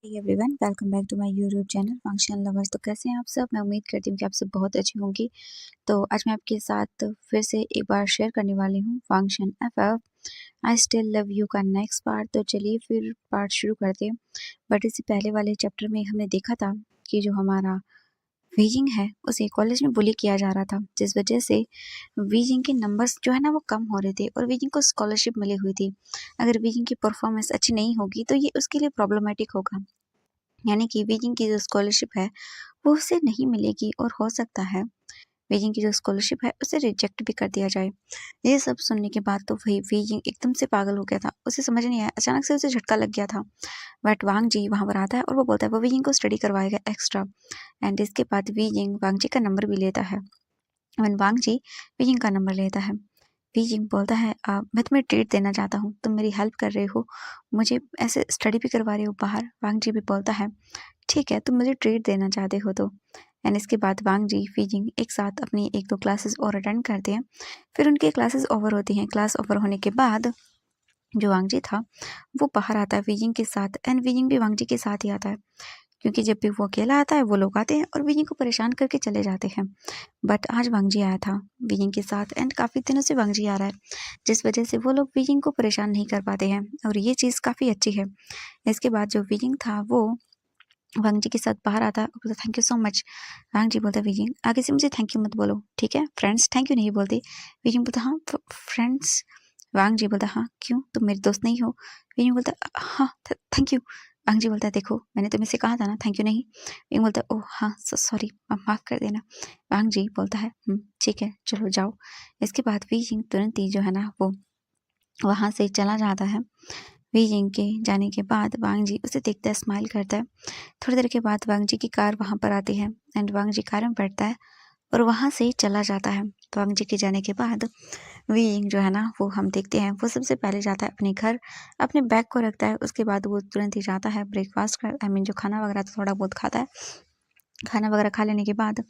Everyone, welcome back to my YouTube channel functional lovers. तो कैसे हैं आप सब? मैं उम्मीद करती हूँ कि आप सब बहुत अच्छी होंगी। तो आज मैं आपके साथ फिर से एक बार शेयर करने वाली हूँ function FF I still love you का नेक्स्ट पार्ट। तो चलिए फिर पार्ट शुरू करते हैं। बट इससे पहले वाले चैप्टर में हमने देखा था कि जो हमारा वीजिंग है उसे कॉलेज में बुली किया जा रहा था, जिस वजह से वीजिंग के नंबर्स जो है ना वो कम हो रहे थे और वीजिंग को स्कॉलरशिप मिली हुई थी। अगर वीजिंग की परफॉर्मेंस अच्छी नहीं होगी तो ये उसके लिए प्रॉब्लमेटिक होगा, यानी कि बीजिंग की जो स्कॉलरशिप है वो उसे नहीं मिलेगी और हो सकता है बीजिंग की जो स्कॉलरशिप है उसे रिजेक्ट भी कर दिया जाए। ये सब सुनने के बाद तो वही बीजिंग एकदम से पागल हो गया था, उसे समझ नहीं आया, अचानक से उसे झटका लग गया था। बट वांग जी वहां पर आता है और वो बोलता है वो बीजिंग को स्टडी करवाएगा एक्स्ट्रा। एंड इसके बाद बीजिंग वांग जी का नंबर भी लेता है। वांग जी बीजिंग का नंबर लेता है। बीजिंग बोलता है मैं तुम्हें ट्रीट देना चाहता हूँ, तुम मेरी हेल्प कर रहे हो, मुझे ऐसे स्टडी भी करवा रहे हो बाहर। वांग जी भी बोलता है ठीक है, तुम मुझे ट्रीट देना चाहते हो तो। एंड इसके बाद वांग जी बीजिंग एक साथ अपनी 1-2 क्लासेस और अटेंड करते हैं। फिर उनकी क्लासेस ओवर होती हैं। क्लास ओवर होने के बाद जो वांग जी था वो बाहर आता है बीजिंग के साथ। एंड बीजिंग भी वांग जी के साथ ही आता है, क्योंकि जब भी वो अकेला आता है वो लोग आते हैं और बीजिंग को परेशान करके चले जाते हैं। बट आज वांग जी आया था बीजिंग के साथ एंड काफ़ी दिनों से वांग जी आ रहा है, जिस वजह से वो लोग बीजिंग को परेशान नहीं कर पाते हैं और ये चीज़ काफ़ी अच्छी है। इसके बाद जो बीजिंग था वो वांग जी के साथ बाहर आता है और बोलता थैंक यू सो मच। वांग जी बोलता बीजिंग आगे से मुझे थैंक यू मत बोलो, ठीक है? फ्रेंड्स थैंक यू नहीं बोलते। बीजिंग बोलता हाँ फ्रेंड्स। वांग जी बोलता हाँ क्यों, तुम मेरे दोस्त नहीं हो? बीजिंग बोलता हाँ थैंक यू। वांग जी बोलता है देखो मैंने तुम्हें से कहा था ना थैंक यू नहीं। बीजिंग बोलता ओह हाँ सॉरी, माफ़ कर देना। वांग जी बोलता है ठीक है चलो जाओ। इसके बाद बीजिंग तुरंत ही जो है ना वो वहाँ से चला जाता है। बीजिंग के जाने के बाद वांग जी उसे देखता है, स्माइल करता है। थोड़ी देर के बाद वांग जी की कार वहाँ पर आती है एंड वांग जी कार में बैठता है और वहाँ से चला जाता है। तो वांग जी के जाने के बाद बीजिंग जो है ना वो हम देखते हैं वो सबसे पहले जाता है अपने घर, अपने बैग को रखता है। उसके बाद वो तुरंत ही जाता है ब्रेकफास्ट कर आई मीन जो खाना वगैरह तो थोड़ा बहुत खाता है। खाना वगैरह खा लेने के बाद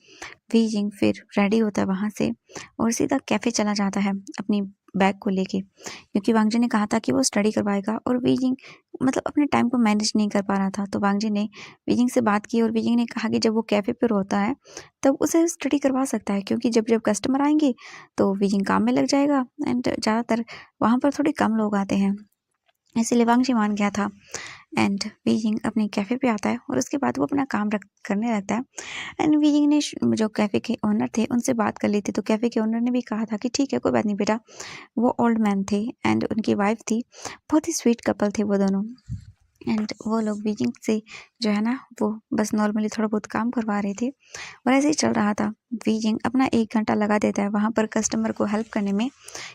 बीजिंग फिर रेडी होता है वहाँ से और सीधा कैफ़े चला जाता है अपनी बैग को लेके, क्योंकि वांग जी ने कहा था कि वो स्टडी करवाएगा और बीजिंग मतलब अपने टाइम को मैनेज नहीं कर पा रहा था। तो वांग जी ने बीजिंग से बात की और बीजिंग ने कहा कि जब वो कैफ़े पर होता है तब उसे स्टडी करवा सकता है, क्योंकि जब जब कस्टमर आएंगे तो बीजिंग काम में लग जाएगा एंड ज़्यादातर वहाँ पर थोड़े कम लोग आते हैं, इसीलिए वांग जी मान गया था। एंड बीजिंग अपने कैफ़े पे आता है और उसके बाद वो अपना काम करने लगता है। एंड बीजिंग ने जो कैफ़े के ओनर थे उनसे बात कर ली थी, तो कैफ़े के ओनर ने भी कहा था कि ठीक है कोई बात नहीं बेटा। वो ओल्ड मैन थे एंड उनकी वाइफ थी, बहुत ही स्वीट कपल थे वो दोनों। एंड वो लोग बीजिंग से जो है ना वो बस नॉर्मली थोड़ा बहुत काम करवा रहे थे और ऐसे ही चल रहा था। बीजिंग अपना 1 घंटा लगा देता है वहाँ पर कस्टमर को हेल्प करने में।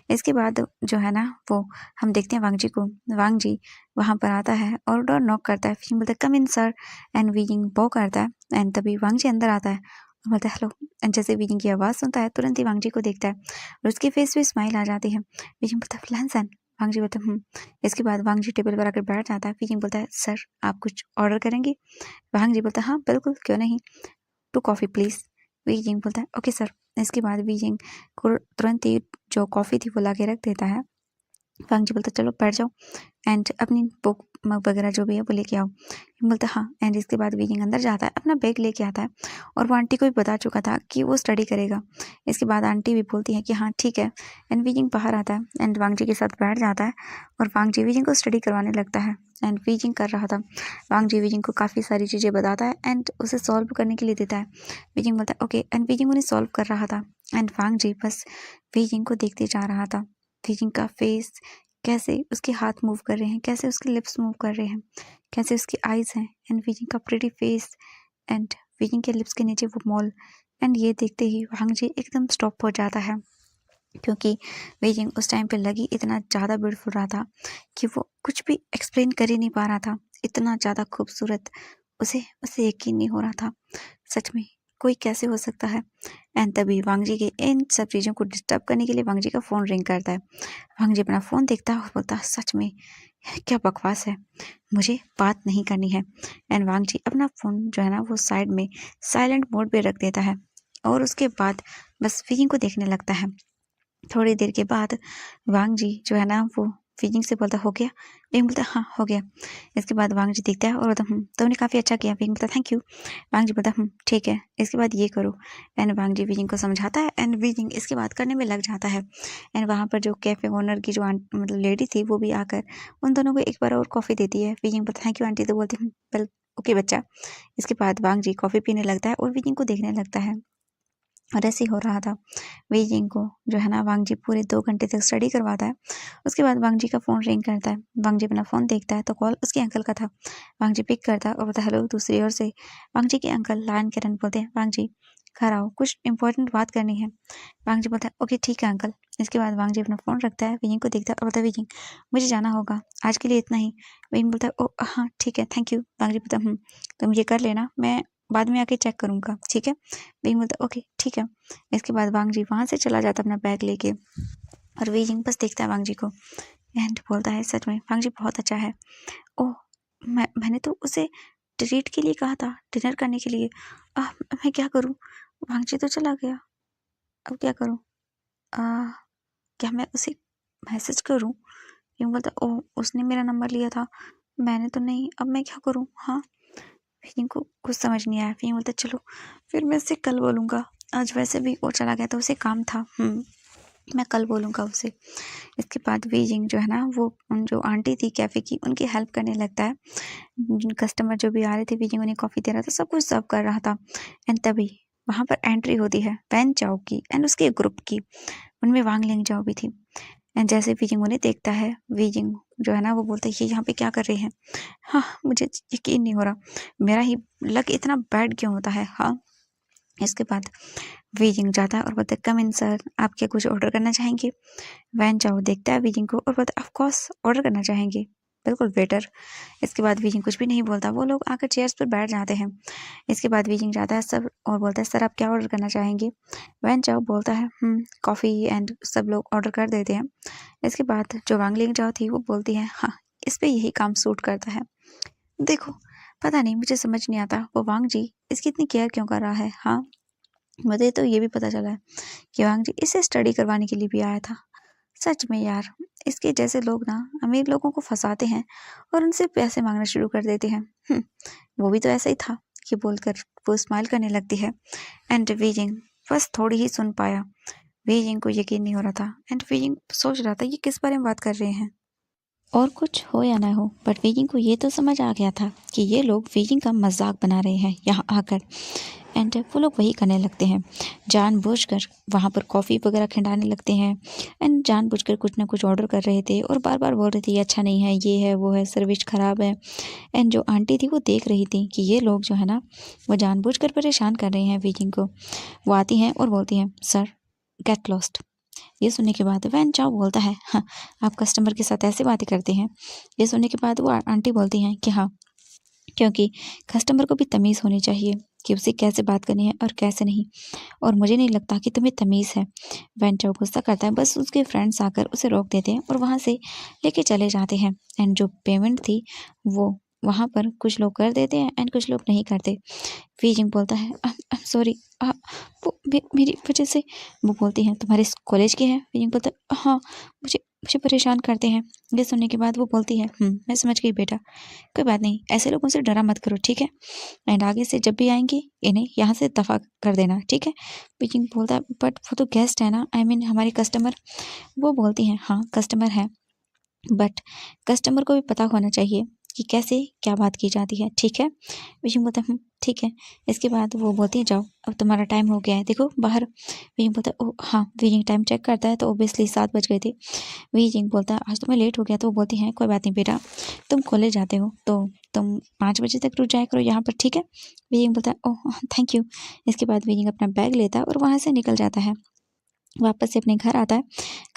इसके बाद जो है ना वो हम देखते हैं वांग जी को। वांग जी वहाँ पर आता है और डोर नॉक करता है। बीजिंग बोलता है कम इन सर एंड बीजिंग बो करता है एंड तभी वांग जी अंदर आता है और बोलता है हेलो। एंड जैसे बीजिंग की आवाज़ सुनता है तुरंत ही वांग जी को देखता है और उसके फेस पे स्माइल आ जाती है। बीजिंग बोलता है फ्लांसन। वांग जी बोलता है इसके बाद वांग जी टेबल पर आकर बैठ जाता है। बीजिंग बोलता है सर आप कुछ ऑर्डर करेंगे? वांग जी बोलता है हाँ बिल्कुल क्यों नहीं, 2 कॉफ़ी प्लीज़। बीजिंग बोलता है ओके सर। इसके बाद बीजिंग को तुरंत ही जो कॉफ़ी थी वो ला के रख देता है। वांग जी बोलता है चलो बैठ जाओ एंड अपनी बुक मग वगैरह जो भी है वो लेके आओ। बोलता है हाँ। एंड इसके बाद बीजिंग अंदर जाता है, अपना बैग लेके आता है और वो आंटी को भी बता चुका था कि वो स्टडी करेगा। इसके बाद आंटी भी बोलती है कि हाँ ठीक है। एंड बीजिंग बाहर आता है एंड वांग जी के साथ बैठ जाता है और वांग जी बीजिंग को स्टडी करवाने लगता है। एंड बीजिंग कर रहा था, वांग जी बीजिंग को काफ़ी सारी चीज़ें बताता है एंड उसे सॉल्व करने के लिए देता है। बीजिंग बोलता है ओके एंड बीजिंग उन्हें सॉल्व कर रहा था एंड वांग जी बस बीजिंग को देखते जा रहा था। बीजिंग का फेस कैसे उसके हाथ मूव कर रहे हैं, कैसे उसके लिप्स मूव कर रहे हैं, कैसे उसकी आईज़ हैं एंड बीजिंग का प्रिटी फेस एंड बीजिंग के लिप्स के नीचे वो मॉल। एंड ये देखते ही वांग जी एकदम स्टॉप हो जाता है, क्योंकि बीजिंग उस टाइम पे लगी इतना ज़्यादा ब्यूटीफुल रहा था कि वो कुछ भी एक्सप्लेन कर ही नहीं पा रहा था, इतना ज़्यादा खूबसूरत। उसे उसे यकीन नहीं हो रहा था सच में कोई कैसे हो सकता है। एंड तभी वांग जी के इन सब चीज़ों को डिस्टर्ब करने के लिए वांग जी का फ़ोन रिंग करता है। वांग जी अपना फ़ोन देखता है और बोलता है सच में क्या बकवास है, मुझे बात नहीं करनी है। एंड वांग जी अपना फ़ोन जो है ना वो साइड में साइलेंट मोड पे रख देता है और उसके बाद बस बीजिंग को देखने लगता है। थोड़ी देर के बाद वांग जी जो है ना वो वीजिंग से बोलता हो गया। वीजिंग बोलता हाँ हो गया। इसके बाद वांग जी देखता है और बोलता तुमने काफ़ी अच्छा किया। वीजिंग बोलता थैंक यू। वांग जी बोलता ठीक है, इसके बाद ये करो। एंड वांग जी वीजिंग को समझाता है एंड वीजिंग इसके बाद करने में लग जाता है। एंड वहाँ पर जो कैफ़े ओनर की जो मतलब लेडी थी वो भी आकर उन दोनों को एक बार और कॉफ़ी देती है। वीजिंग बोलता थैंक यू आंटी, तो बोलती वेल ओके बच्चा। इसके बाद वांग जी कॉफ़ी पीने लगता है और वीजिंग को देखने लगता है। और ऐसे ही हो रहा था। वीजिंग को जो है ना वांग जी पूरे 2 घंटे तक स्टडी करवाता है। उसके बाद वांग जी का फ़ोन रिंग करता है। वांग जी अपना फ़ोन देखता है तो कॉल उसके अंकल का था। वांग जी पिक करता है और बोलता हेलो। दूसरी ओर से वांग जी के अंकल लायन किरण बोलते हैं वांग जी घर आओ, कुछ इंपॉर्टेंट बात करनी है। वांग जी बोलता है ओके ठीक है अंकल। इसके बाद वांग जी अपना फ़ोन रखता है, वीजिंग को देखता है और बोलता है वीजिंग मुझे जाना होगा, आज के लिए इतना ही। वीजिंग बोलता है ओ हाँ ठीक है थैंक यू। वांग जी बोलता तुम ये कर लेना, मैं बाद में आके चेक करूँगा, ठीक है। वीजिंग बोलता है ओके ठीक है। इसके बाद वांग जी वहाँ से चला जाता है अपना बैग लेके और वीजिंग बस देखता है वांग जी को एंड बोलता है सच में वांग जी बहुत अच्छा है। ओह मैंने तो उसे ट्रीट के लिए कहा था, डिनर करने के लिए। मैं क्या करूँ, वांग जी तो चला गया, अब क्या करूँ। क्या मैं उसे मैसेज करूँ। वीजिंग बोलता ओह उसने मेरा नंबर लिया था, मैंने तो नहीं, अब मैं क्या करूँ। हाँ वीजिंग को कुछ समझ नहीं आया। वीजिंग बोलता चलो फिर मैं उससे कल बोलूँगा, आज वैसे भी वो चला गया तो उसे काम था, मैं कल बोलूँगा उसे। इसके बाद वीजिंग जो है ना वो उन जो आंटी थी कैफ़े की उनकी हेल्प करने लगता है। कस्टमर जो भी आ रहे थे वीजिंग उन्हें कॉफ़ी दे रहा था, सब कुछ सर्व कर रहा था। एंड तभी वहाँ पर एंट्री होती है वैन चाओ की एंड उसके ग्रुप की, उनमें वांग लिंग चाओ भी थी। एंड जैसे वीजिंग उन्हें देखता है, वीजिंग जो है ना वो बोलता है ये यहाँ पे क्या कर रहे हैं। हाँ मुझे यकीन नहीं हो रहा, मेरा ही लक इतना बैड क्यों होता है। हाँ इसके बाद वीजिंग जाता है और बोलता है कम इन सर, आप क्या कुछ ऑर्डर करना चाहेंगे। वैन चाओ देखता है वीजिंग को और बोलता है ऑफ कोर्स ऑर्डर करना चाहेंगे, बिल्कुल वेटर। इसके बाद वीजिंग कुछ भी नहीं बोलता, वो लोग आकर चेयर्स पर बैठ जाते हैं। इसके बाद वीजिंग जाता है सब और बोलता है सर आप क्या ऑर्डर करना चाहेंगे। वैन चाओ बोलता है कॉफ़ी एंड सब लोग ऑर्डर कर देते हैं। इसके बाद जो वांग लिंग चाओ थी वो बोलती है हाँ इस पर यही काम सूट करता है। देखो पता नहीं मुझे समझ नहीं आता वो वांग जी इसकी इतनी केयर क्यों कर रहा है। हाँ मुझे तो ये भी पता चला है कि वांग जी इसे स्टडी करवाने के लिए भी आया था। सच में यार इसके जैसे लोग ना अमीर लोगों को फंसाते हैं और उनसे पैसे मांगना शुरू कर देते हैं। वो भी तो ऐसा ही था कि बोलकर वो स्माइल करने लगती है। एंड वीजिंग बस थोड़ी ही सुन पाया, वीजिंग को यकीन नहीं हो रहा था एंड वीजिंग सोच रहा था ये किस बारे में बात कर रहे हैं। और कुछ हो या ना हो बट वीजिंग को ये तो समझ आ गया था कि ये लोग वीजिंग का मजाक बना रहे हैं यहाँ आकर। एंड वो लोग वही करने लगते हैं, जानबूझकर वहाँ पर कॉफ़ी वगैरह खिंडाने लगते हैं। एंड जानबूझकर कुछ ना कुछ ऑर्डर कर रहे थे और बार बार बोल रहे थे ये अच्छा नहीं है, ये है वो है, सर्विस ख़राब है। एंड जो आंटी थी वो देख रही थी कि ये लोग जो है ना वो जानबूझकर परेशान कर रहे हैं वीजिंग को। वो आती हैं और बोलती हैं सर गेट लॉस्ट। ये सुनने के बाद वैन चाओ बोलता है हाँ आप कस्टमर के साथ ऐसे बातें करते हैं। ये सुनने के बाद वो आंटी बोलती हैं कि हाँ क्योंकि कस्टमर को भी तमीज़ होनी चाहिए कि उसे कैसे बात करनी है और कैसे नहीं, और मुझे नहीं लगता कि तुम्हें तमीज़ है। वैन चाओ गुस्सा करता है, बस उसके फ्रेंड्स आकर उसे रोक देते हैं और वहाँ से लेके चले जाते हैं। एंड जो पेमेंट थी वो वहाँ पर कुछ लोग कर देते हैं एंड कुछ लोग नहीं करते। वीजिंग बोलता है आई एम सॉरी, वो मेरी वजह से। वो बोलती हैं तुम्हारे कॉलेज के हैं। वीजिंग बोलता है हाँ मुझे मुझे परेशान करते हैं। ये सुनने के बाद वो बोलती है मैं समझ गई बेटा, कोई बात नहीं, ऐसे लोगों से डरा मत करो ठीक है। एंड आगे से जब भी आएंगे इन्हें यहाँ से दफ़ा कर देना ठीक है। वीजिंग बोलता है बट वो तो गेस्ट है ना, आई मीन हमारे कस्टमर। वो बोलती हैं हाँ कस्टमर है बट कस्टमर को भी पता होना चाहिए कि कैसे क्या बात की जाती है ठीक है। विजिंग बोलता है ठीक है। इसके बाद वो बोलती है जाओ अब तुम्हारा टाइम हो गया है, देखो बाहर। विजिंग बोलता है ओ हाँ। विजिंग टाइम चेक करता है तो ओबियसली 7 बज गए थे। विजिंग बोलता है आज तो मैं लेट हो गया, तो वो बोलती हैं कोई बात नहीं बेटा, तुम कॉलेज जाते हो तो तुम 5 बजे तक रुक जाया करो यहाँ पर ठीक है। विजिंग बोलता है ओह थैंक यू। इसके बाद विजिंग अपना बैग लेता है और वहाँ से निकल जाता है, वापस से अपने घर आता है।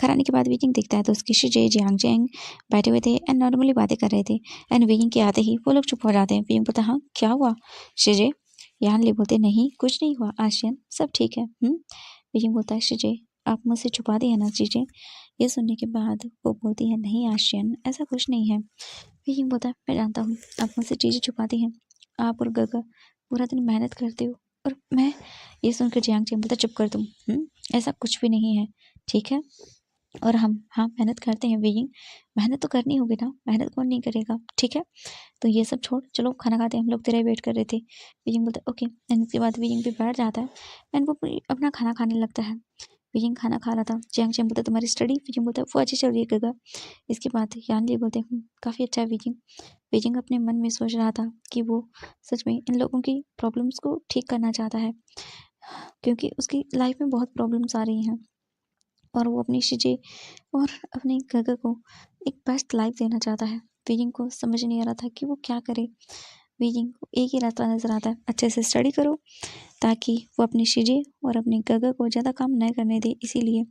घर आने के बाद वीजिंग देखता है तो उसके शिजे जियांग जेंग बैठे हुए थे एंड नॉर्मली बातें कर रहे थे। एंड वीजिंग के आते ही वो लोग चुप हो जाते हैं। वीजिंग बोलता हाँ क्या हुआ शिजे। यान ले बोलते नहीं कुछ नहीं हुआ आशियन, सब ठीक है। वीजिंग बोलता है शिजे आप मुझसे छुपा दी है ना चीज़ें। ये सुनने के बाद वो बोलती है नहीं आशियन ऐसा कुछ नहीं है। वीजिंग बोलता है मैं जानता हूँ आप मुझसे चीज़ें छुपाती हैं, आप और गगा पूरा दिन मेहनत करते हो और मैं। ये सुनकर जियांग जेंग बोलता चुप कर तुम, ऐसा कुछ भी नहीं है ठीक है। और हम हाँ मेहनत करते हैं बीइंग, मेहनत तो करनी होगी ना, मेहनत कौन नहीं करेगा, ठीक है। तो ये सब छोड़, चलो खाना खाते हैं, हम लोग तेरा ही वेट कर रहे थे। बीइंग बोलता है ओके, एंड उसके बाद बीइंग भी बैठ जाता है एंड वो अपना खाना खाने लगता है। बीइंग खाना खा रहा था, जियांग चैन बोलता है तुम्हारी स्टडी, बीइंग बोलता है वो अच्छी चल रही है गगा। इसके बाद यानली बोलते हैं काफ़ी अच्छा है बीइंग। बीइंग अपने मन में सोच रहा था कि वो सच में इन लोगों की प्रॉब्लम्स को ठीक करना चाहता है, क्योंकि उसकी लाइफ में बहुत प्रॉब्लम्स आ रही हैं और वो अपनी चीज़ें और अपने गगा को एक बेस्ट लाइफ देना चाहता है। बीइंग को समझ नहीं आ रहा था कि वो क्या करे। बीइंग को एक ही रास्ता नज़र आता है, अच्छे से स्टडी करो ताकि वो अपनी चीज़ें और अपने गगा को ज़्यादा काम न करने दे, इसीलिए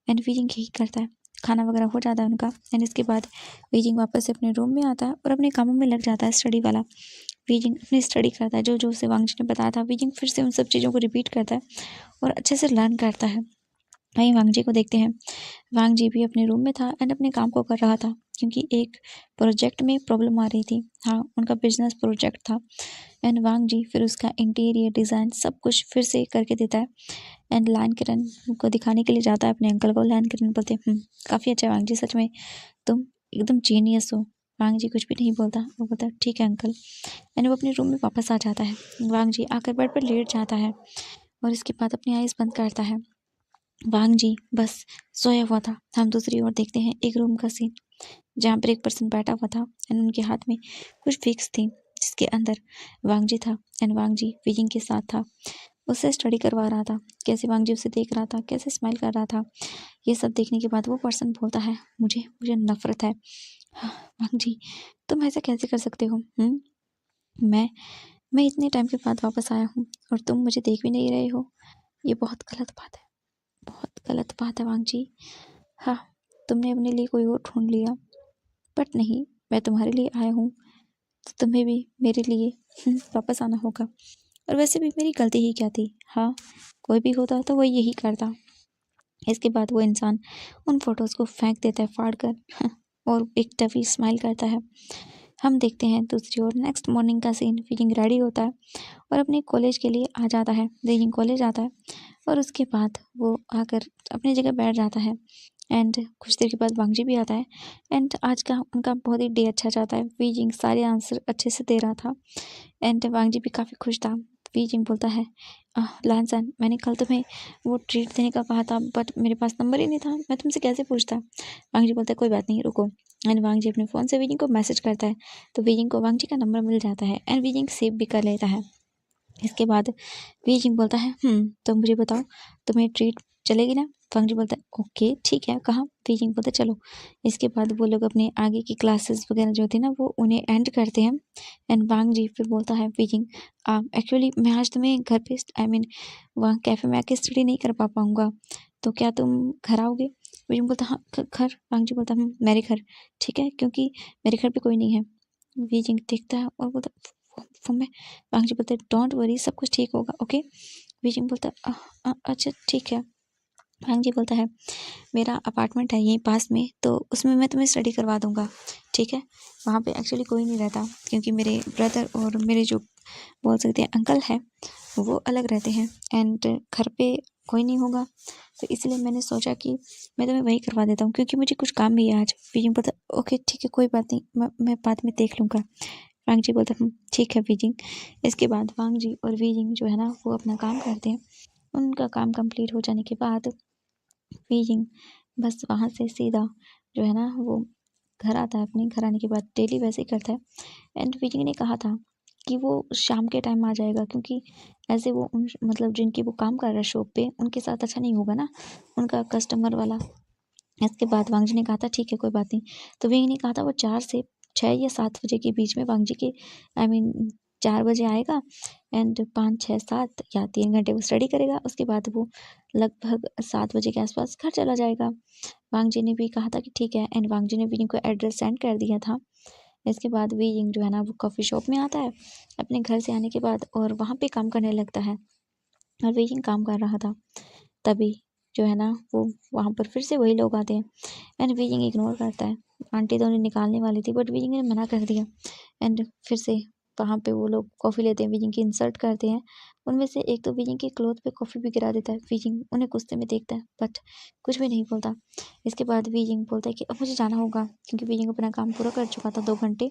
एंड बीइंग यही करता है। खाना वगैरह हो जाता है उनका एंड इसके बाद बीइंग वापस से अपने रूम में आता है और अपने कामों में लग जाता है स्टडी वाला। बीइंग अपनी स्टडी करता है, जो जो उसे वांगजी ने बताया था, बीइंग फिर से उन सब चीज़ों को रिपीट करता है और अच्छे से लर्न करता है। वहीं वांगजी को देखते हैं, वांगजी भी अपने रूम में था एंड अपने काम को कर रहा था, क्योंकि एक प्रोजेक्ट में प्रॉब्लम आ रही थी। हाँ, उनका बिजनेस प्रोजेक्ट था एंड वांगजी फिर उसका इंटीरियर डिज़ाइन सब कुछ फिर से करके देता है एंड लायन किरण को दिखाने के लिए जाता है अपने अंकल को। लायन किरण बोलते हैं काफ़ी अच्छा है वांगजी, सच में तुम एकदम जीनियस हो। वांगजी कुछ भी नहीं बोलता, वो बोलता है ठीक है अंकल एंड वो अपने रूम में वापस आ जाता है। वांगजी आकर बेड पर लेट जाता है और इसके बाद अपनी आइज़ बंद करता है। वांगजी बस सोया हुआ था। हम दूसरी ओर देखते हैं एक रूम का सीन, जहाँ पर एक पर्सन बैठा हुआ था एंड उनके हाथ में कुछ फिक्स थी, जिसके अंदर वांगजी था एंड वांगजी विजिंग के साथ था। उससे स्टडी करवा रहा था, कैसे वांगजी उसे देख रहा था, कैसे स्माइल कर रहा था। ये सब देखने के बाद वो पर्सन बोलता है मुझे मुझे नफरत है। हाँ, वांगजी तुम ऐसा कैसे कर सकते हो? मैं मैं इतने टाइम के बाद वापस आया हूँ और तुम मुझे देख भी नहीं रहे हो। ये बहुत गलत बात है, बहुत गलत बात है वांगजी। हाँ, तुमने अपने लिए कोई और ढूंढ लिया, बट नहीं, मैं तुम्हारे लिए आया हूँ तो तुम्हें भी मेरे लिए वापस आना होगा। और वैसे भी मेरी गलती ही क्या थी? हाँ, कोई भी होता तो वो यही करता। इसके बाद वो इंसान उन फोटोज़ को फेंक देता है फाड़ कर और एक टफी स्माइल करता है। हम देखते हैं दूसरी ओर नेक्स्ट मॉर्निंग का सीन। विजिंग रेडी होता है और अपने कॉलेज के लिए आ जाता है। विजिंग कॉलेज आता है और उसके बाद वो आकर अपनी जगह बैठ जाता है एंड कुछ देर के बाद वांगजी भी आता है एंड आज का उनका बहुत ही डे अच्छा जाता है। विजिंग सारे आंसर अच्छे से दे रहा था एंड वांगजी भी काफ़ी खुश था। विजिंग बोलता है लानसन, मैंने कल तुम्हें वो ट्रीट देने का कहा था, बट मेरे पास नंबर ही नहीं था, मैं तुमसे कैसे पूछता? वांगजी बोलता है कोई बात नहीं, रुको। एंड वांगजी अपने फ़ोन से विजिंग को मैसेज करता है, तो विजिंग को वांगजी का नंबर मिल जाता है एंड विजिंग सेव भी कर लेता है। इसके बाद विजिंग बोलता है तो मुझे बताओ तुम्हें ट्रीट चलेगी ना? वांगजी बोलता है ओके ठीक है, कहाँ? विजिंग बोलता है चलो। इसके बाद वो लोग अपने आगे की क्लासेस वगैरह जो थी ना वो उन्हें एंड करते हैं एंड वांगजी फिर बोलता है विजिंग एक्चुअली मैं आज तुम्हें घर पे आई मीन वहाँ कैफ़े में आके स्टडी नहीं कर पाऊँगा, तो क्या तुम घर आओगे? विजिंग बोलता हाँ घर। वांगजी बोलता मेरे घर ठीक है, क्योंकि मेरे घर पे कोई नहीं है। विजिंग देखता है और बोलता वो मैं। वांगजी बोलता है डोंट वरी, सब कुछ ठीक होगा ओके। विजिंग बोलता है अच्छा ठीक है। वांगजी बोलता है मेरा अपार्टमेंट है यहीं पास में, तो उसमें मैं तुम्हें स्टडी करवा दूंगा, ठीक है। वहाँ पे एक्चुअली कोई नहीं रहता, क्योंकि मेरे ब्रदर और मेरे जो बोल सकते हैं अंकल है वो अलग रहते हैं एंड घर पे कोई नहीं होगा, तो इसलिए मैंने सोचा कि मैं तुम्हें वही करवा देता हूँ, क्योंकि मुझे कुछ काम भी है आज। विजिंग बोलता ओके ठीक है कोई बात नहीं, मैं बाद में देख लूँगा। वांगजी बोलता ठीक है विजिंग। इसके बाद वांगजी और विजिंग जो है ना वो अपना काम करते हैं। उनका काम कंप्लीट हो जाने के बाद बीजिंग बस वहाँ से सीधा जो है ना वो घर आता है। अपने घर आने के बाद डेली वैसे ही करता है एंड बीजिंग ने कहा था कि वो शाम के टाइम आ जाएगा, क्योंकि ऐसे वो उन मतलब जिनकी वो काम कर रहा है शॉप पे उनके साथ अच्छा नहीं होगा ना, उनका कस्टमर वाला। इसके बाद वांगजी ने कहा था ठीक है कोई बात नहीं, तो विंग ने कहा था वो 4 से 6 या 7 बजे के बीच में वांगजी के आई मीन 4 बजे आएगा एंड 5, 6, 7 या 3 घंटे वो स्टडी करेगा। उसके बाद वो लगभग 7 बजे के आसपास घर चला जाएगा। वांगजी ने भी कहा था कि ठीक है एंड वांगजी ने विंग को एड्रेस सेंड कर दिया था। इसके बाद विंग जो है ना वो कॉफ़ी शॉप में आता है अपने घर से आने के बाद और वहाँ पे काम करने लगता है और विंग काम कर रहा था। तभी जो है ना वो वहाँ पर फिर से वही लोग आते हैं एंड बीजिंग इग्नोर करता है। आंटी तो उन्हें निकालने वाली थी बट बीजिंग ने मना कर दिया एंड फिर से वहाँ पे वो लोग कॉफ़ी लेते हैं, वीजिंग की इंसल्ट करते हैं। उनमें से एक तो वीजिंग के क्लॉथ पे कॉफ़ी भी गिरा देता है। वीजिंग उन्हें गुस्से में देखता है बट कुछ भी नहीं बोलता। इसके बाद वीजिंग बोलता है कि अब मुझे जाना होगा, क्योंकि वीजिंग अपना काम पूरा कर चुका था 2 घंटे।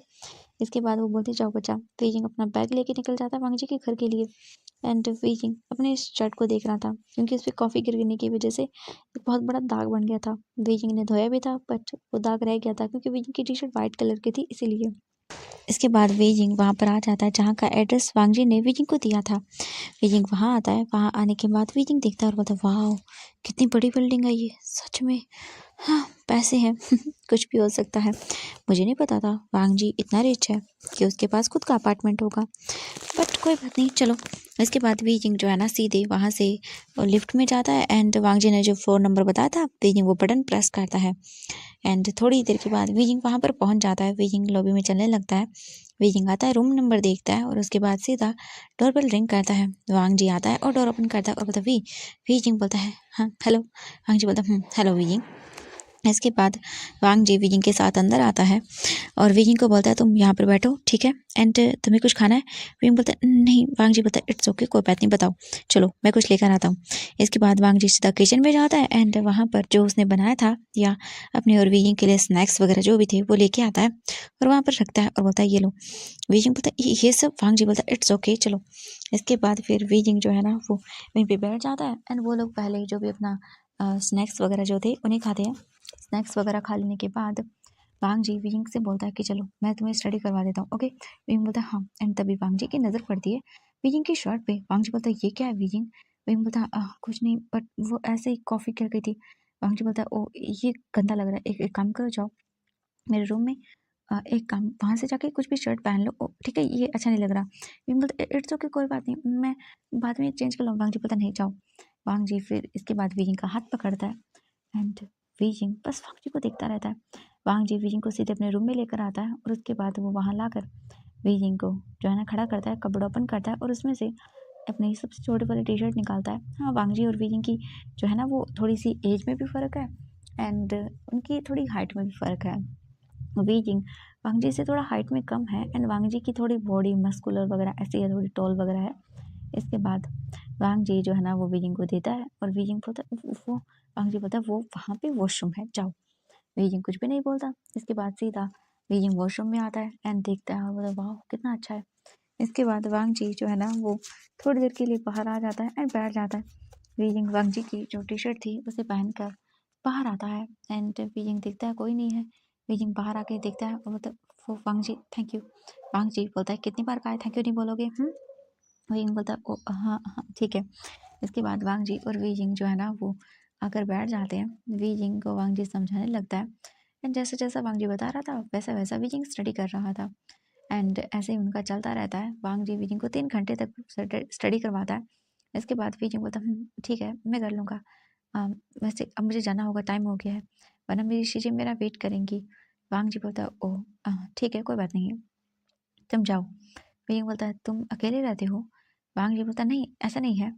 इसके बाद वो बोलती है जाओ बच्चा। वीजिंग अपना बैग लेके निकल जाता है वांग जी के घर के लिए। एंड वीजिंग अपने इस शर्ट को देख रहा था, क्योंकि उस पे कॉफ़ी गिरने की वजह से एक बहुत बड़ा दाग बन गया था। वीजिंग ने धोया भी था बट वो दाग रह गया था, क्योंकि वीजिंग की टी-शर्ट वाइट कलर की थी इसीलिए। इसके बाद वीजिंग वहाँ पर आ जाता है जहाँ का एड्रेस वांग जी ने वीजिंग को दिया था। वीजिंग वहाँ आता है। वहाँ आने के बाद वीजिंग देखता है और बोलता है वाह, कितनी बड़ी बिल्डिंग है ये, सच में। हाँ, पैसे हैं। कुछ भी हो सकता है। मुझे नहीं पता था वांग जी इतना रिच है कि उसके पास खुद का अपार्टमेंट होगा, बट कोई बात नहीं, चलो। इसके बाद वीजिंग जो है ना सीधे वहाँ से लिफ्ट में जाता है। एंड वांग जी ने जो फ्लोर नंबर बताया था, वीजिंग वो बटन प्रेस करता है। एंड थोड़ी देर के बाद वीजिंग वहाँ पर पहुँच जाता है। वीजिंग लॉबी में चलने लगता है। वीजिंग आता है, रूम नंबर देखता है और उसके बाद सीधा डोरबेल रिंग करता है। वांग जी आता है और डोर ओपन करता है और बोलता है वीजिंग बोलता है हाँ हेलो। वांग जी बोलता है हेलो वीजिंग। इसके बाद वांग जी वीजिंग के साथ अंदर आता है और वीजिंग को बोलता है तुम यहाँ पर बैठो, ठीक है, एंड तुम्हें कुछ खाना है। वीजिंग बोलता है नहीं। वांग जी बोलता है इट्स ओके, कोई बात नहीं, बताओ, चलो मैं कुछ लेकर आता हूँ। इसके बाद वांग जी सीधा किचन में जाता है एंड वहाँ पर जो उसने बनाया था या अपने और वीजिंग के लिए स्नैक्स वगैरह जो भी थे वो लेके आता है और वहाँ पर रखता है और बोलता है ये लो। वीजिंग बोलता है ये सब। वांग जी बोलता है इट्स ओके, चलो। इसके बाद फिर वीजिंग जो है ना वो वहीं पे बैठ जाता है एंड वो लोग पहले जो भी अपना स्नैक्स वगैरह जो थे उन्हें खाते हैं। स्नैक्स वगैरह खा लेने के बाद वांग जी विंग से बोलता है कि चलो मैं तुम्हें स्टडी करवा देता हूँ, ओके। विंग बोलता है हाँ। एंड तभी वांग जी की नज़र पड़ती है विंग की शर्ट पे। वांग जी बोलता है ये क्या है विंग। विंग बोलता है कुछ नहीं, बट वो ऐसे ही कॉफ़ी गिर गई थी। वांग जी बोलता है ओ ये गंदा लग रहा है, एक काम करो, जाओ मेरे रूम में, एक काम वहाँ से जाके कुछ भी शर्ट पहन लो। ओ ठीक है, ये अच्छा नहीं लग रहा। विंग बोलता है इट्स ओके, कोई बात नहीं, मैं बाद में चेंज कर लूँगा। वांग जी बोलता नहीं, जाओ। वांग जी फिर इसके बाद विंग का हाथ पकड़ता है एंड वीजिंग बस वांग जी को देखता रहता है। वांग जी वीजिंग को सीधे अपने रूम में लेकर आता है और उसके बाद वो वहाँ लाकर वीजिंग को जो है ना खड़ा करता है, कपड़ा ओपन करता है और उसमें से अपनी सबसे छोटे वाली टी शर्ट निकालता है। हाँ, वांग जी और वीजिंग की जो है ना वो थोड़ी सी एज में भी फ़र्क है एंड उनकी थोड़ी हाइट में भी फ़र्क है। वीजिंग वांग जी से थोड़ा हाइट में कम है एंड वांग जी की थोड़ी बॉडी मस्कुलर वगैरह ऐसी है, थोड़ी टॉल वगैरह है। इसके बाद वांग जी जो है ना वो वीजिंग को देता है और वीजिंग बोलता है वो वांग जी बोलता है वो वहाँ पे वॉशरूम है, जाओ। वीजिंग कुछ भी नहीं बोलता। इसके बाद सीधा वीजिंग वॉशरूम में आता है एंड देखता है और बोलता है वाह कितना अच्छा है। इसके बाद वांग जी जो है ना वो थोड़ी देर के लिए बाहर आ जाता है एंड बैठ जाता है। वीजिंग वांग जी की जो टी शर्ट थी उसे पहनकर बाहर आता है एंड वीजिंग देखता है कोई नहीं है। वीजिंग बाहर आके देखता है और मतलब वो वांग जी थैंक यू। वांग जी बोलता है कितनी बार कहा है थैंक यू नहीं बोलोगे। वीजिंग बोलता है ओ हाँ हाँ ठीक है। इसके बाद वांग जी और वीजिंग जो है ना वो आकर बैठ जाते हैं। वीजिंग को वांग जी समझाने लगता है एंड जैसा जैसा वांग जी बता रहा था वैसा वैसा वीजिंग स्टडी कर रहा था एंड ऐसे ही उनका चलता रहता है। वांग जी वीजिंग को 3 घंटे तक स्टडी करवाता है। इसके बाद वीजिंग बोलता है ठीक है मैं कर लूँगा, वैसे अब मुझे जाना होगा, टाइम हो गया है, वरना मेरी चीज़ें मेरा वेट करेंगी। वांग जी बोलता है ओह ठीक है कोई बात नहीं, तुम जाओ। वीजिंग बोलता है तुम अकेले रहते हो। वांग जी बोलता नहीं ऐसा नहीं है,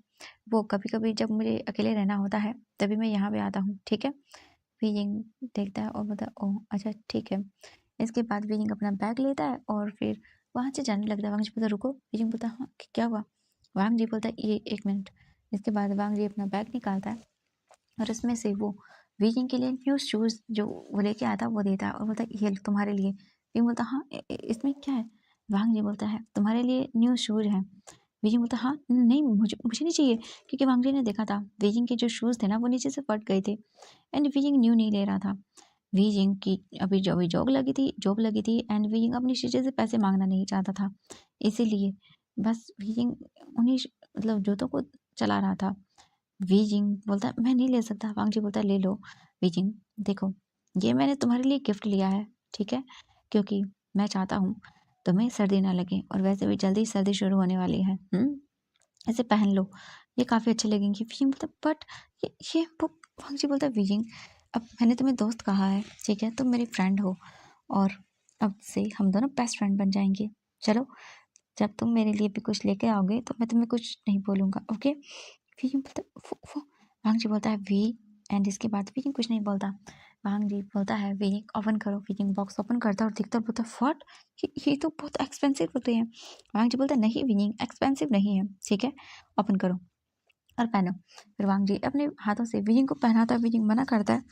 वो कभी कभी जब मुझे अकेले रहना होता है तभी मैं यहाँ पे आता हूँ, ठीक है। वीजिंग देखता है और बोलता है ओह अच्छा ठीक है। इसके बाद वीजिंग अपना बैग लेता है और फिर वहाँ से जाने लगता है। वांग जी बोलता रुको। वीजिंग बोलता हाँ क्या हुआ। वांग जी बोलता है ये 1 मिनट। इसके बाद वांग जी अपना बैग निकालता है और उसमें से वो वीजिंग के लिए न्यू शूज़ जो वो लेके आया था वो देता है और बोलता है ये लो तुम्हारे लिए। वीजिंग बोलता हाँ इसमें क्या है। वांग जी बोलता है तुम्हारे लिए न्यू शूज़ हैं। वीजिंग बोलता हाँ नहीं मुझे मुझे नहीं चाहिए, क्योंकि वांग जी ने देखा था वीजिंग के जो शूज़ थे ना वो नीचे से फट गए थे एंड वीजिंग न्यू नहीं ले रहा था। वीजिंग की अभी जॉब लगी थी एंड वीजिंग अपनी चीज़ें से पैसे मांगना नहीं चाहता था, इसीलिए बस वीजिंग उन्हीं मतलब जूतों को चला रहा था। वीजिंग बोलता है मैं नहीं ले सकता। वांग जी बोलता है ले लो। वीजिंग देखो ये मैंने तुम्हारे लिए गिफ्ट लिया है, ठीक है, क्योंकि मैं चाहता हूँ तुम्हें सर्दी ना लगे और वैसे भी जल्दी सर्दी शुरू होने वाली है। इसे पहन लो, ये काफ़ी अच्छे लगेंगे। वीजिंग बोलता है बट ये वो। वांग जी बोलता है वीजिंग अब मैंने तुम्हें दोस्त कहा है, ठीक है, तुम मेरी फ्रेंड हो और अब से हम दोनों बेस्ट फ्रेंड बन जाएंगे। चलो जब तुम मेरे लिए भी कुछ लेके आओगे तो मैं तुम्हें कुछ नहीं बोलूँगा, ओके। वीजिंग बोलता है वो। वांग जी बोलता है वी एंड इसके बाद वीजिंग कुछ नहीं बोलता। वांग जी बोलता है वीजिंग ओपन करो। वीजिंग बॉक्स ओपन करता है और दिखता है, बोलता है व्हाट, ये तो बहुत एक्सपेंसिव होते हैं। वांग जी बोलता है नहीं वीजिंग एक्सपेंसिव नहीं है, ठीक है ओपन करो और पहनो। फिर वांग जी अपने हाथों से वीजिंग को पहनाता है। वीजिंग मना करता है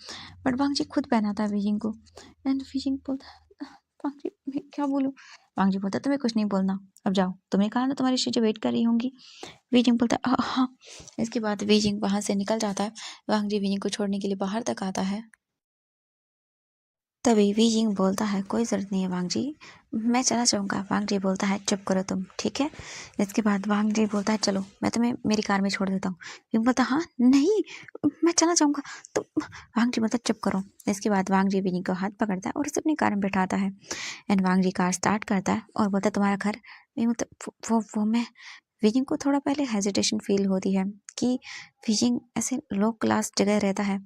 बट वांग जी खुद पहनाता है वीजिंग को। एंड वीजिंग बोलता है वांग जी मैं क्या बोलूँ। वांग जी बोलता है तुम्हें कुछ नहीं बोलना, अब जाओ, तुम्हें कहा ना तुम्हारी शीशे वेट कर रही होंगी। वीजिंग बोलता है हाँ। इसके बाद वीजिंग वहां से निकल जाता है। वांग जी वीजिंग को छोड़ने के लिए बाहर तक आता है। तभी वीजिंग बोलता है कोई ज़रूरत नहीं है वांग जी, मैं चला जाऊँगा। वांग जी बोलता है चुप करो तुम, ठीक है। इसके बाद वांग जी बोलता है चलो मैं तुम्हें मेरी कार में छोड़ देता हूँ। वीजिंग बोलता है हाँ नहीं, मैं चला जाऊँगा। तो वांग जी बोलता है चुप करो। इसके बाद वांग जी वीजिंग को हाथ पकड़ता है और उसे अपनी कार में बैठाता है। And Wang ji car start करता है और बोलता है तुम्हारा घर। वीजिंग बोलता है वो मैं। वीजिंग को थोड़ा पहले हेजिटेशन फील होती है कि वीजिंग ऐसे लो क्लास जगह रहता है,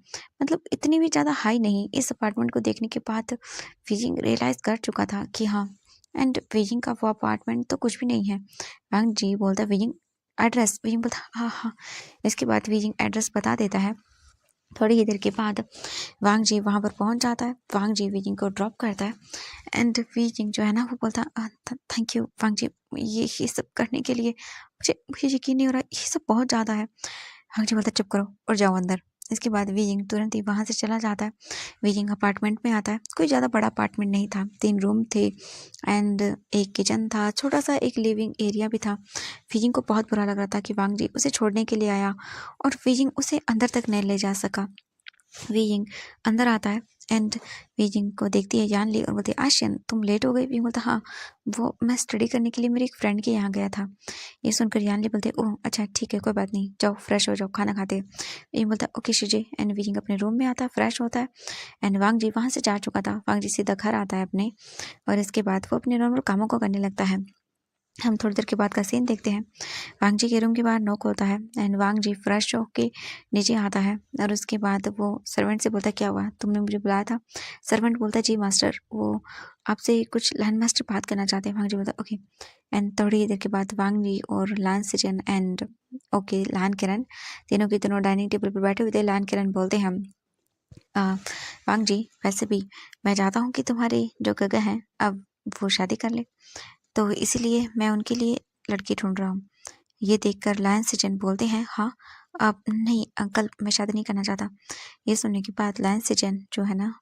मतलब इतनी भी ज़्यादा हाई नहीं। इस अपार्टमेंट को देखने के बाद वीजिंग रियलाइज़ कर चुका था कि हाँ, एंड वीजिंग का वो अपार्टमेंट तो कुछ भी नहीं है। वांग जी बोलता है वीजिंग एड्रेस। वीजिंग बोलता है हाँ हाँ। इसके बाद वीजिंग एड्रेस बता देता है। थोड़ी ही देर के बाद वांग जी वहाँ पर पहुँच जाता है। वांग जी वीजिंग को ड्रॉप करता है एंड वीजिंग जो है ना वो बोलता है थैंक यू वांग जी, ये सब करने के लिए मुझे मुझे यकीन नहीं हो रहा, ये सब बहुत ज़्यादा है। वांग जी बोलता है चुप करो और जाओ अंदर। इसके बाद वीजिंग तुरंत ही वहाँ से चला जाता है। वीजिंग अपार्टमेंट में आता है। कोई ज़्यादा बड़ा अपार्टमेंट नहीं था, 3 रूम थे एंड एक किचन था, छोटा सा एक लिविंग एरिया भी था। वीजिंग को बहुत बुरा लग रहा था कि वांग जी उसे छोड़ने के लिए आया और वीजिंग उसे अंदर तक नहीं ले जा सका। वीजिंग अंदर आता है एंड वीजिंग को देखती है यानली और बोलती है आशियन तुम लेट हो गई। वीजिंग बोलता हाँ, वो मैं स्टडी करने के लिए मेरी एक फ्रेंड के यहाँ गया था। ये सुनकर यानली बोलते ओह अच्छा ठीक है कोई बात नहीं, जाओ फ्रेश हो जाओ, खाना खाते हैं। वीजिंग बोलता है ओके शिजे। एंड वीजिंग अपने रूम में आता है, फ्रेश होता है। एंड वांग जी वहाँ से जा चुका था। वांग जी सीधा घर आता है अपने और इसके बाद वो अपने नॉर्मल कामों को करने लगता है। हम थोड़ी देर के बाद का सीन देखते हैं। वांग जी के रूम के बाहर नॉक होता है एंड वांग जी फ्रेश होके नीचे आता है और उसके बाद वो सर्वेंट से बोलता है क्या हुआ, तुमने मुझे बुलाया था। सर्वेंट बोलता है जी मास्टर, वो आपसे कुछ लैंड मास्टर बात करना चाहते हैं। वांग जी बोलता है ओके। एंड थोड़ी देर के बाद वांग जी और लान सिजन एंड ओके लान किरण तीनों के तीनों डाइनिंग टेबल पर बैठे हुए थे। लान किरण बोलते हैं वांग जी वैसे भी मैं चाहता हूँ कि तुम्हारी जो गगा है अब वो शादी कर ले, तो इसीलिए मैं उनके लिए लड़की ढूंढ रहा हूँ। ये देखकर लायन सिजन बोलते हैं हाँ अब नहीं अंकल, मैं शादी नहीं करना चाहता। ये सुनने के बाद लायन सिजन जो है ना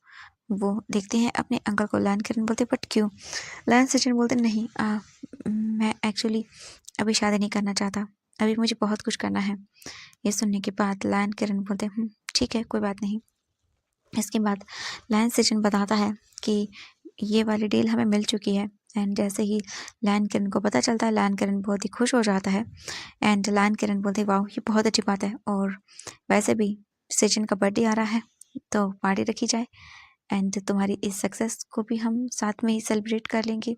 वो देखते हैं अपने अंकल को। लायन किरण बोलते बट क्यों। लायन सिजन बोलते नहीं मैं एक्चुअली अभी शादी नहीं करना चाहता, अभी मुझे बहुत कुछ करना है। ये सुनने के बाद लायन किरण बोलते ठीक है कोई बात नहीं। इसके बाद लायन सिजन बताता है कि ये वाली डील हमें मिल चुकी है। एंड जैसे ही लायन किरण को पता चलता है, लायन किरण बहुत ही खुश हो जाता है। एंड लायन किरण बोलते हैं वाह ये बहुत अच्छी बात है, और वैसे भी सचिन का बर्थडे आ रहा है तो पार्टी रखी जाए एंड तुम्हारी इस सक्सेस को भी हम साथ में ही सेलिब्रेट कर लेंगे।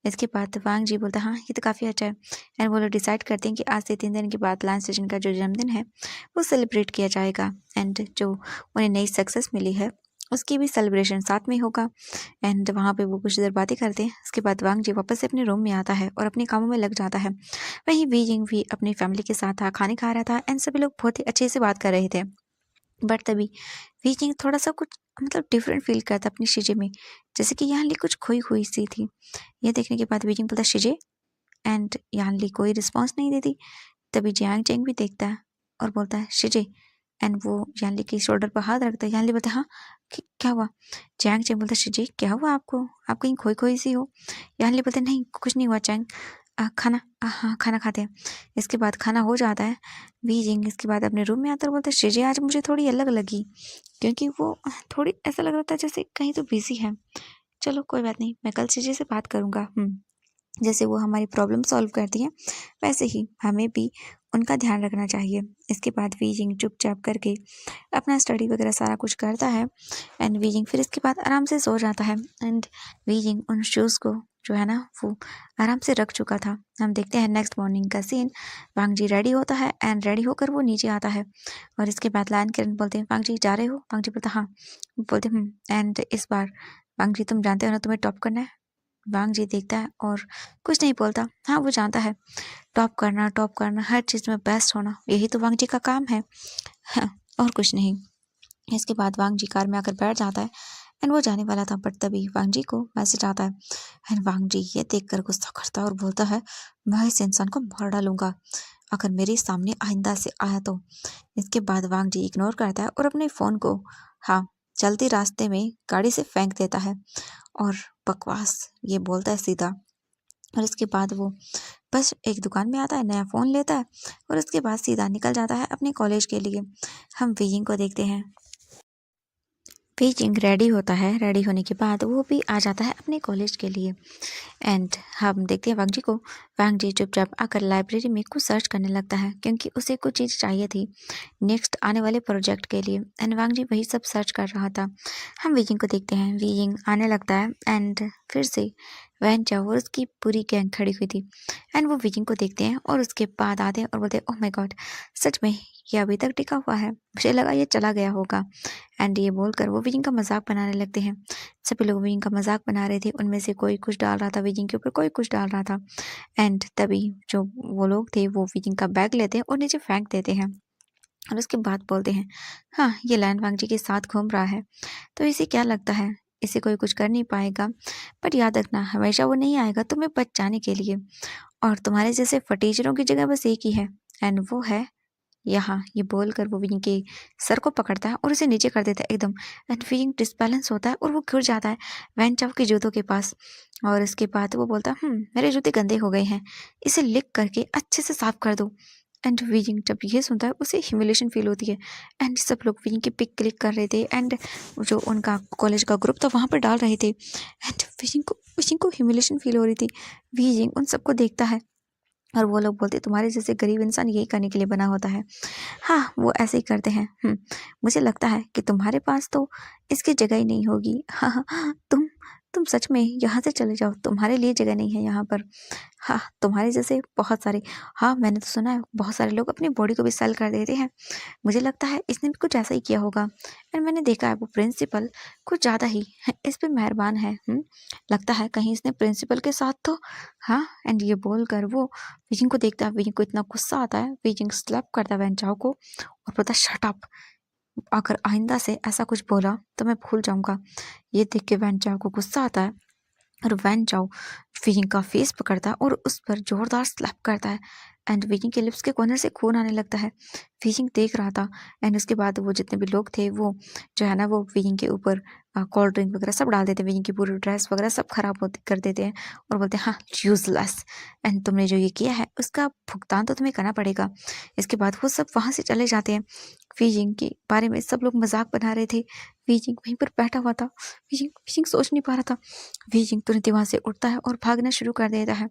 इसके बाद वांग जी बोलता हाँ ये तो काफ़ी अच्छा है। एंड वो लोग डिसाइड करते हैं कि आज से 3 दिन के बाद लायन सचिन का जो जन्मदिन है वो सेलिब्रेट किया जाएगा एंड जो उन्हें नई सक्सेस मिली है उसकी भी सेलिब्रेशन साथ में होगा। एंड वहाँ पे वो कुछ देर बातें करते हैं। उसके बाद वांग जी वापस से अपने रूम में आता है और अपने कामों में लग जाता है। वहीं वीजिंग भी अपनी फैमिली के साथ था, खाने खा रहा था एंड सभी लोग बहुत ही अच्छे से बात कर रहे थे। बट तभी वीजिंग थोड़ा सा कुछ मतलब डिफरेंट फील करता अपनी शीजे में, जैसे कि यहाँ ली कुछ खोई हुई सी थी। ये देखने के बाद वीजिंग बोलता शीजे, एंड यहाँ ली कोई रिस्पॉन्स नहीं देती। तभी जियांग चेंग भी देखता है और बोलता है शिजे। एंड वो यानली के शोल्डर पर हाथ रखता है। यानली बोलता है हाँ क्या हुआ। जियांग चेंग बोलता है शिजे क्या हुआ आपको, आप कहीं खोई खोई सी हो। यानली बोलते नहीं कुछ नहीं हुआ चैंग, खाना हाँ खाना खाते हैं। इसके बाद खाना हो जाता है। वीजिंग इसके बाद अपने रूम में आता है और बोलता है शिजे आज मुझे थोड़ी अलग लगी, क्योंकि वो थोड़ी ऐसा लग रहा था जैसे कहीं तो बिजी है। चलो कोई बात नहीं, मैं कल शिजे से बात करूँगा। जैसे वो हमारी प्रॉब्लम सॉल्व करती हैं वैसे ही हमें भी उनका ध्यान रखना चाहिए। इसके बाद वीजिंग चुपचाप करके अपना स्टडी वगैरह सारा कुछ करता है एंड वीजिंग फिर इसके बाद आराम से सो जाता है। एंड वीजिंग उन शूज़ को जो है ना वो आराम से रख चुका था। हम देखते हैं नेक्स्ट मॉर्निंग का सीन। वांग जी रेडी होता है एंड रेडी होकर वो नीचे आता है और इसके बाद लायन किरण बोलते हैं वांग जी जा रहे हो। वांग जी बोलता हाँ। बोलते एंड इस बार वांग जी तुम जानते हो ना तुम्हें टॉप करना है। वांग जी देखता है और कुछ नहीं बोलता। हाँ वो जानता है टॉप करना हर चीज़ में बेस्ट होना यही तो वांग जी का काम है। हाँ, और कुछ नहीं। इसके बाद वांग जी कार में आकर बैठ जाता है एंड वो जाने वाला था, बट तभी वांग जी को मैसेज आता है एंड वांग जी ये देखकर गुस्सा करता है और बोलता है मैं इस इंसान को मार डालूंगा अगर मेरे सामने आइंदा से आया तो। इसके बाद वांग जी इग्नोर करता है और अपने फ़ोन को हाँ चलते रास्ते में गाड़ी से फेंक देता है और बकवास ये बोलता है सीधा। और इसके बाद वो बस एक दुकान में आता है, नया फ़ोन लेता है और उसके बाद सीधा निकल जाता है अपने कॉलेज के लिए। हम वीइंग को देखते हैं। वीइंग रेडी होता है, रेडी होने के बाद वो भी आ जाता है अपने कॉलेज के लिए एंड हम देखते हैं वांग जी को। वांग जी चुपचाप आकर लाइब्रेरी में कुछ सर्च करने लगता है क्योंकि उसे कुछ चीज़ चाहिए थी नेक्स्ट आने वाले प्रोजेक्ट के लिए एंड वांग जी वही सब सर्च कर रहा था। हम वीइंग को देखते हैं, वीइंग आने लगता है एंड फिर से वैन चाओ और उसकी पूरी गैंग खड़ी हुई थी एंड वो वीइंग को देखते हैं और उसके बाद आते हैं और बोलते हैं ओह माय गॉड सच में ये अभी तक टिका हुआ है, मुझे लगा ये चला गया होगा। एंड ये बोलकर वो वीइंग का मजाक बनाने लगते हैं। सभी लोग वीइंग का मजाक बना रहे थे, उनमें से कोई कुछ डाल रहा था वीइंग के ऊपर, कोई कुछ डाल रहा था एंड तभी जो वो लोग थे वो वीइंग का बैग लेते हैं और नीचे फेंक देते हैं और उसके बाद बोलते हैं हाँ ये लायन वांग जी के साथ घूम रहा है तो इसे क्या लगता है इसे कोई कुछ कर नहीं पाएगा, बट याद रखना हमेशा वो नहीं आएगा तुम्हें बचाने के लिए और तुम्हारे जैसे फटीचरों की जगह बस एक ही है एंड वो है यहाँ। ये बोलकर वो विंग के सर को पकड़ता है और उसे नीचे कर देता है एकदम एंड विंग डिसबैलेंस होता है और वो गिर जाता है वैन चाओ के जूतों के पास। और इसके बाद वो बोलता है मेरे जूते गंदे हो गए हैं, इसे लिक करके अच्छे से साफ कर दो। एंड विंग जब ये सुनता है उसे ह्यूमिलेशन फील होती है एंड सब लोग विंग की पिक क्लिक कर रहे थे एंड जो उनका कॉलेज का ग्रुप था वहाँ पर डाल रहे थे एंड विंग को ह्यूमिलेशन फील हो रही थी। विंग उन सबको देखता है और वो लोग बोलते तुम्हारे जैसे गरीब इंसान यही करने के लिए बना होता है, हाँ वो ऐसे ही करते हैं। मुझे लगता है कि तुम्हारे पास तो इसकी जगह ही नहीं होगी। हाँ हाँ तुम सच में यहाँ से चले जाओ, तुम्हारे लिए जगह नहीं है यहाँ पर। हाँ तुम्हारे जैसे बहुत सारे, हाँ मैंने तो सुना है बहुत सारे लोग अपनी बॉडी को भी सेल कर देते हैं, मुझे लगता है इसने भी कुछ ऐसा ही किया होगा। एंड मैंने देखा है वो प्रिंसिपल कुछ ज़्यादा ही इस पे मेहरबान है। लगता है कहीं इसने प्रिंसिपल के साथ तो हाँ। एंड ये बोल कर वो विजिंग को देखता है, विजिंग को इतना गुस्सा आता है, विजिंग स्लैप करता है वैन चाओ को और बोलता शट अप, अगर आइंदा से ऐसा कुछ बोला तो मैं भूल जाऊंगा। ये देख के वैन चाओ को गुस्सा आता है और वैन चाओ विजिंग का फेस पकड़ता है और उस पर जोरदार स्लैप करता है एंड विजिंग के लिप्स के कॉर्नर से खून आने लगता है। विजिंग देख रहा था एंड उसके बाद वो जितने भी लोग थे वो जो है ना वो विजिंग के ऊपर कोल्ड ड्रिंक वगैरह सब डाल देते हैं, विजिंग की पूरी ड्रेस वगैरह सब खराब कर देते हैं और बोलते हैं हाँ यूजलेस एंड तुमने जो ये किया है उसका भुगतान तो तुम्हें करना पड़ेगा। इसके बाद वो सब वहाँ से चले जाते हैं। बीजिंग के बारे में सब लोग मजाक बना रहे थे, बीजिंग वहीं पर बैठा हुआ था, बीजिंग सोच नहीं पा रहा था। बीजिंग तुरंत वहाँ से उठता है और भागना शुरू कर देता है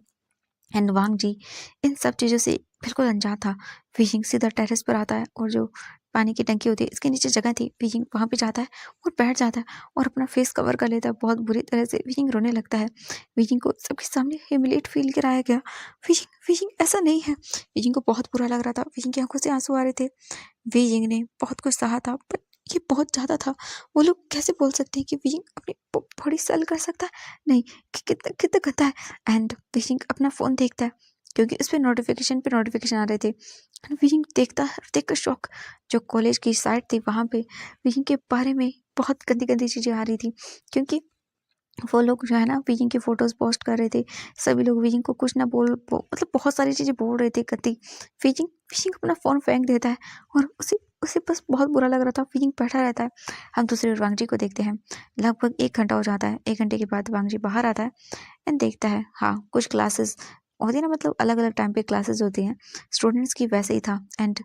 एंड वांग जी इन सब चीज़ों से बिल्कुल अनजान था। बीजिंग सीधा टेरेस पर आता है और जो पानी की टंकी होती है इसके नीचे जगह थी, बीजिंग वहाँ पे जाता है और बैठ जाता है और अपना फेस कवर कर लेता है बहुत बुरी तरह से। बीजिंग रोने लगता है, बीजिंग को सबके सामने ह्यूमिलेट फील कराया गया। बीजिंग बीजिंग ऐसा नहीं है, बीजिंग को बहुत बुरा लग रहा था, बीजिंग की आंखों से आंसू आ रहे थे। बीजिंग ने बहुत कुछ सहा था बट ये बहुत ज़्यादा था। वो लोग कैसे बोल सकते हैं कि बीजिंग अपनी बॉडी सेल कर सकता है, नहीं कितना कितना गंदा है। एंड बीजिंग अपना फ़ोन देखता है क्योंकि उस पर नोटिफिकेशन पे नोटिफिकेशन आ रहे थे। बीजिंग देखता है, देखकर शौक, जो कॉलेज की साइट थी वहाँ पे बीजिंग के बारे में बहुत गंदी गंदी चीज़ें आ रही थी क्योंकि वो लोग जो है ना बीजिंग की फोटोज पोस्ट कर रहे थे। सभी लोग बीजिंग को कुछ ना मतलब बहुत सारी चीज़ें बोल रहे थे गंदी। बीजिंग बीजिंग अपना फ़ोन फेंक देता है और उसे उसे बस बहुत बुरा लग रहा था। बीजिंग बैठा रहता है। हम दूसरी ओर वांग जी को देखते हैं। लगभग 1 घंटा हो जाता है। 1 घंटे के बाद वांग जी बाहर आता है एंड देखता है हाँ कुछ क्लासेस होती है ना, मतलब अलग अलग टाइम पे क्लासेस होती हैं स्टूडेंट्स की, वैसे ही था। एंड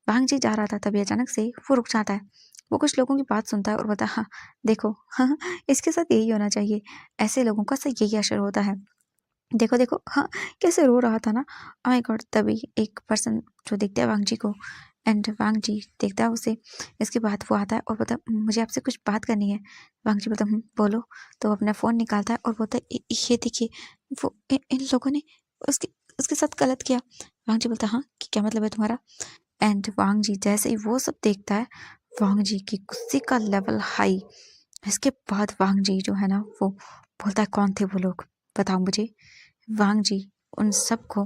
वांग जी जा रहा था तभी अचानक से वो रुक जाता है। वो कुछ लोगों की बात सुनता है और बोलता है हाँ देखो हाँ इसके साथ यही होना चाहिए, ऐसे लोगों का सही यही असर होता है। देखो देखो हाँ कैसे रो रहा था ना। ओह माय गॉड, तभी एक पर्सन जो देखता है वांग जी को एंड वांग जी देखता है उसे। इसके बाद वो आता है और बोलता है मुझे आपसे कुछ बात करनी है। वांग जी बोलता बोलो। तो वो अपना फ़ोन निकालता है और बोलता है ये देखिए वो इन लोगों ने उसके उसके साथ गलत किया। वांग जी बोलता है हाँ क्या मतलब है तुम्हारा। एंड वांग जी जैसे ही वो सब देखता है वांग जी की गुस्से का लेवल हाई। इसके बाद वांग जी जो है ना वो बोलता है कौन थे वो लोग, बताओ मुझे। वांग जी उन सबको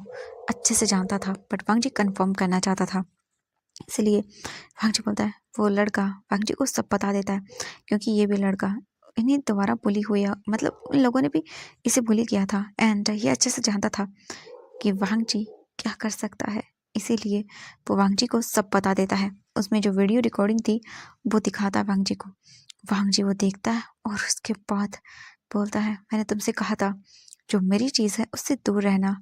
अच्छे से जानता था बट वांग जी कंफर्म करना चाहता था। इसलिए वांग जी बोलता है, वो लड़का वांग जी को सब बता देता है, क्योंकि ये भी लड़का इन्हें दोबारा बुली हुआ, मतलब उन लोगों ने भी इसे बुली किया था। एंड ये अच्छे से जानता था कि वांग जी क्या कर सकता है, इसीलिए वो वांग जी को सब बता देता है। उसमें जो वीडियो रिकॉर्डिंग थी वो दिखाता है वांग जी को। वांग जी वो देखता है और उसके बाद बोलता है, मैंने तुमसे कहा था जो मेरी चीज़ है उससे दूर रहना,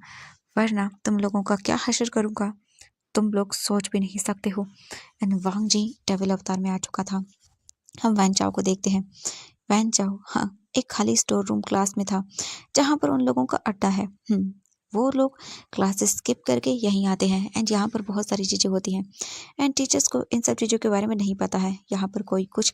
वरना तुम लोगों का क्या हश्र करूँगा, तुम लोग सोच भी नहीं सकते हो। एंड वांग जी डेविल अवतार में आ चुका था। हम वैन चाओ को देखते हैं। वैन चाओ हाँ एक खाली स्टोर रूम क्लास में था, जहाँ पर उन लोगों का अड्डा है। वो लोग क्लासेस स्किप करके यहीं आते हैं एंड यहाँ पर बहुत सारी चीज़ें होती हैं एंड टीचर्स को इन सब चीज़ों के बारे में नहीं पता है। यहाँ पर कोई कुछ